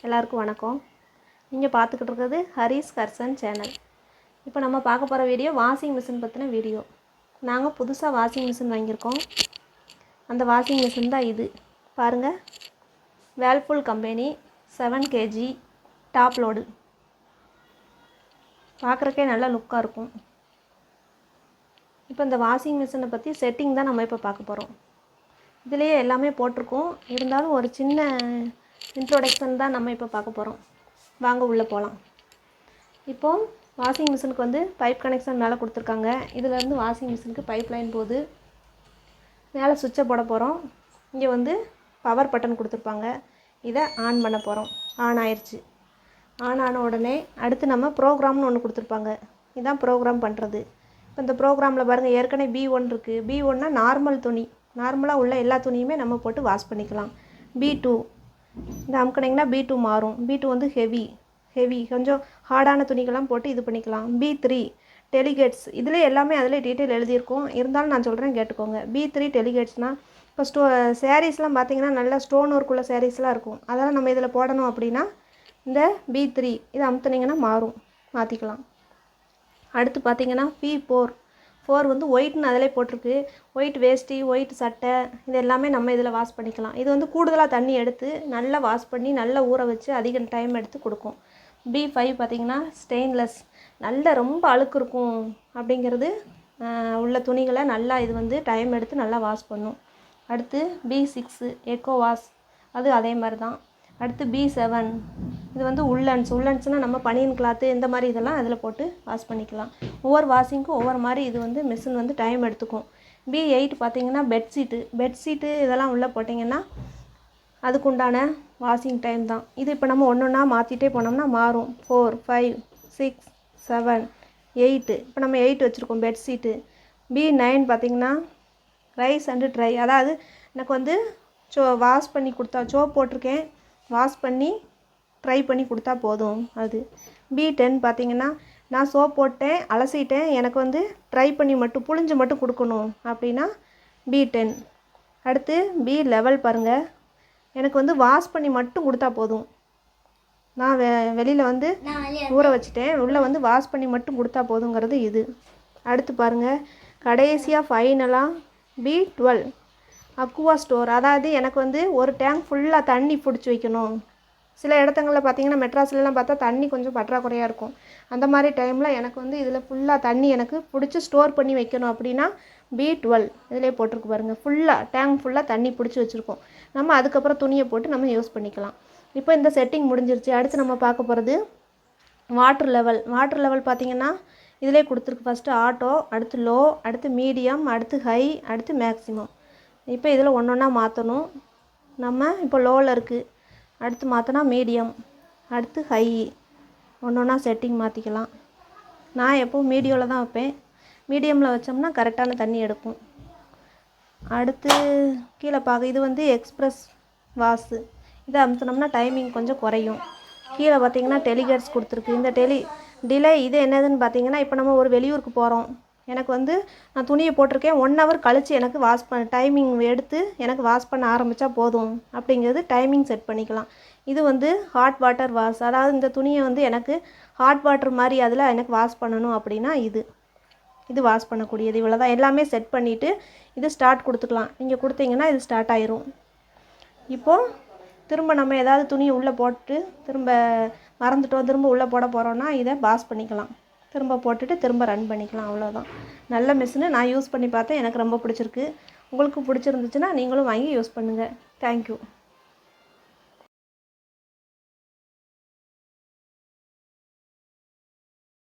எல்லாருக்கும் வணக்கம். நீங்கள் பார்த்துக்கிட்டு இருக்கிறது ஹரிஸ் கர்சன் சேனல். இப்போ நம்ம பார்க்க போகிற வீடியோ வாஷிங் மிஷின் பற்றின வீடியோ. நாங்கள் புதுசாக வாஷிங் மிஷின் வாங்கியிருக்கோம். அந்த வாஷிங் மிஷின் தான் இது பாருங்கள். Whirlpool company 7 kg top load. பார்க்குறக்கே நல்லா லுக்காக இருக்கும். இப்போ இந்த வாஷிங் மிஷினை பற்றி செட்டிங் தான் நம்ம இப்போ பார்க்க போகிறோம். இதுலேயே எல்லாமே போட்டிருக்கோம். இருந்தாலும் ஒரு சின்ன இன்ட்ரோடக்ஷன் தான் நம்ம இப்போ பார்க்க போகிறோம். வாங்க உள்ளே போகலாம். இப்போது வாஷிங் மிஷினுக்கு வந்து பைப் கனெக்ஷன் மேலே கொடுத்துருக்காங்க. இதிலேருந்து வாஷிங் மிஷினுக்கு பைப் லைன் போகுது. மேலே சுவிட்சை போட போகிறோம். இங்கே வந்து பவர் பட்டன் கொடுத்துருப்பாங்க. இதை ஆன் பண்ண போகிறோம். ஆன் ஆயிடுச்சு. ஆன் ஆன உடனே அடுத்து நம்ம ப்ரோக்ராம்னு ஒன்று கொடுத்துருப்பாங்க. இதுதான் ப்ரோக்ராம் பண்ணுறது. இப்போ இந்த ப்ரோக்ராமில் பாருங்கள், ஏற்கனவே B1 இருக்குது. B1னா நார்மல் துணி, நார்மலாக உள்ள எல்லா துணியுமே நம்ம போட்டு வாஷ் பண்ணிக்கலாம். B2 இந்த அமுக்கணிங்கன்னா B2 மாறும். B2 வந்து ஹெவி கொஞ்சம் ஹார்டான துணிகள்லாம் போட்டு இது பண்ணிக்கலாம். B3 delegates. இதில் எல்லாமே அதில் டீட்டெயில் எழுதியிருக்கும். இருந்தாலும் நான் சொல்கிறேன், கேட்டுக்கோங்க. B3 டெலிகேட்ஸ்னால் இப்போ சாரீஸ்லாம் பார்த்தீங்கன்னா நல்லா ஸ்டோன் ஒர்க்குள்ள சாரீஸ்லாம் இருக்கும். அதெல்லாம் நம்ம இதில் போடணும் அப்படின்னா இந்த B3 இதை அமுத்துனீங்கன்னா மாற்றிக்கலாம். அடுத்து பார்த்தீங்கன்னா P4 வந்து ஒயிட்னு அதிலே போட்டிருக்கு. ஒயிட் வேஷ்டி, ஒயிட் சட்டை, இது எல்லாமே நம்ம இதில் வாஷ் பண்ணிக்கலாம். இது வந்து கூடுதலாக தண்ணி எடுத்து நல்லா வாஷ் பண்ணி நல்லா ஊற வச்சு அதிக டைம் எடுத்து கொடுக்கும். B5 பார்த்திங்கன்னா ஸ்டெயின்லெஸ். நல்ல ரொம்ப அழுக்கு இருக்கும் அப்படிங்கிறது உள்ள துணிகளை நல்லா இது வந்து டைம் எடுத்து நல்லா வாஷ் பண்ணும். அடுத்து B6 எக்கோ வாஷ், அது அதே மாதிரி தான். அடுத்து B7 இது வந்து உள்ளன்ஸ்னால் நம்ம பனியன் கிளாத்து இந்த மாதிரி இதெல்லாம் அதில் போட்டு வாஷ் பண்ணிக்கலாம். ஒவ்வொரு வாஷிங்க்கும் ஒவ்வொரு மாதிரி இது வந்து மிஷின் வந்து டைம் எடுத்துக்கும். B8 பார்த்திங்கன்னா பெட்ஷீட்டு இதெல்லாம் உள்ளே போட்டிங்கன்னா அதுக்குண்டான வாஷிங் டைம் தான். இது இப்போ நம்ம ஒன்று ஒன்றா மாற்றிட்டே போனோம்னா மாறும். 4, 5, 6, 7, 8. இப்போ நம்ம 8 வச்சுருக்கோம் பெட்ஷீட்டு. B9 பார்த்திங்கன்னா ரைஸ் அண்டு ட்ரை. அதாவது எனக்கு வந்து வாஷ் பண்ணி கொடுத்தா சோப் போட்டிருக்கேன், வாஷ் பண்ணி ட்ரை பண்ணி கொடுத்தா போதும். அது B10 பார்த்திங்கன்னா நான் சோப் போட்டேன், அலசிட்டேன், எனக்கு வந்து ட்ரை பண்ணி மட்டும் புழிஞ்சு மட்டும் கொடுக்கணும் அப்படின்னா B10. அடுத்து B11 பாருங்கள், எனக்கு வந்து வாஷ் பண்ணி மட்டும் கொடுத்தா போதும். நான் வெளியில் வந்து ஊற வச்சுட்டேன், உள்ளே வந்து வாஷ் பண்ணி மட்டும் கொடுத்தா போதுங்கிறது இது. அடுத்து பாருங்கள், கடைசியாக ஃபைனலாக B12 அக்வா ஸ்டோர். அதாவது எனக்கு வந்து ஒரு டேங்க் ஃபுல்லாக தண்ணி பிடிச்சி வைக்கணும். சில இடத்துங்களில் பார்த்திங்கன்னா மெட்ராஸ்லாம் பார்த்தா தண்ணி கொஞ்சம் பற்றாக்குறையாக இருக்கும். அந்த மாதிரி டைமில் எனக்கு வந்து இதில் ஃபுல்லாக தண்ணி எனக்கு பிடிச்சி ஸ்டோர் பண்ணி வைக்கணும் அப்படின்னா B12 இதிலே போட்டிருக்கு பாருங்கள். டேங்க் ஃபுல்லாக தண்ணி பிடிச்சி வச்சுருக்கோம். நம்ம அதுக்கப்புறம் துணியை போட்டு நம்ம யூஸ் பண்ணிக்கலாம். இப்போ இந்த செட்டிங் முடிஞ்சிருச்சு. அடுத்து நம்ம பார்க்க போகிறது வாட்டர் லெவல் பார்த்திங்கன்னா இதிலே கொடுத்துருக்கு. ஃபஸ்ட்டு ஆட்டோ, அடுத்து லோ, அடுத்து மீடியம், அடுத்து ஹை, அடுத்து மேக்ஸிமம். இப்போ இதில் ஒன்று ஒன்றா மாற்றணும். நம்ம இப்போ லோவில் இருக்குது, அடுத்து மாற்றினா மீடியம், அடுத்து ஹை, ஒன்று ஒன்றா செட்டிங் மாற்றிக்கலாம். நான் எப்போவும் மீடியமில் தான் வைப்பேன். மீடியமில் வச்சோம்னா கரெக்டான தண்ணி எடுக்கும். அடுத்து கீழே இது வந்து எக்ஸ்ப்ரெஸ் வாஷு. இதை அமுத்தினோம்னா டைமிங் கொஞ்சம் குறையும். கீழே பார்த்திங்கன்னா டெலிகேட்ஸ் கொடுத்துருக்கு. இந்த டிலே இது என்னதுன்னு பார்த்திங்கன்னா, இப்போ நம்ம ஒரு வெளியூருக்கு போகிறோம், எனக்கு வந்து நான் துணியை போட்டிருக்கேன், 1 hour கழித்து எனக்கு டைமிங் எடுத்து எனக்கு வாஷ் பண்ண ஆரம்பித்தா போதும் அப்படிங்கிறது டைமிங் செட் பண்ணிக்கலாம். இது வந்து ஹாட் வாட்டர் வாஷ். அதாவது இந்த துணியை வந்து எனக்கு ஹாட் வாட்டர் மாதிரி அதில் எனக்கு வாஷ் பண்ணணும் அப்படின்னா இது வாஷ் பண்ணக்கூடியது. இவ்வளோ தான். எல்லாமே செட் பண்ணிவிட்டு இது ஸ்டார்ட் கொடுத்துக்கலாம். நீங்கள் கொடுத்தீங்கன்னா இது ஸ்டார்ட் ஆயிரும். இப்போது திரும்ப நம்ம ஏதாவது துணியை உள்ளே போட்டு திரும்ப மறந்துட்டோம், திரும்ப உள்ளே போட போகிறோன்னா இதை வாஷ் பண்ணிக்கலாம். திரும்ப போட்டுட்டு திரும்ப ரன் பண்ணிக்கலாம். அவ்வளோதான். நல்ல மிஷினு. நான் யூஸ் பண்ணி பார்த்தேன், எனக்கு ரொம்ப பிடிச்சிருக்கு. உங்களுக்கு பிடிச்சிருந்துச்சுன்னா நீங்களும் வாங்கி யூஸ் பண்ணுங்கள். தேங்க்யூ.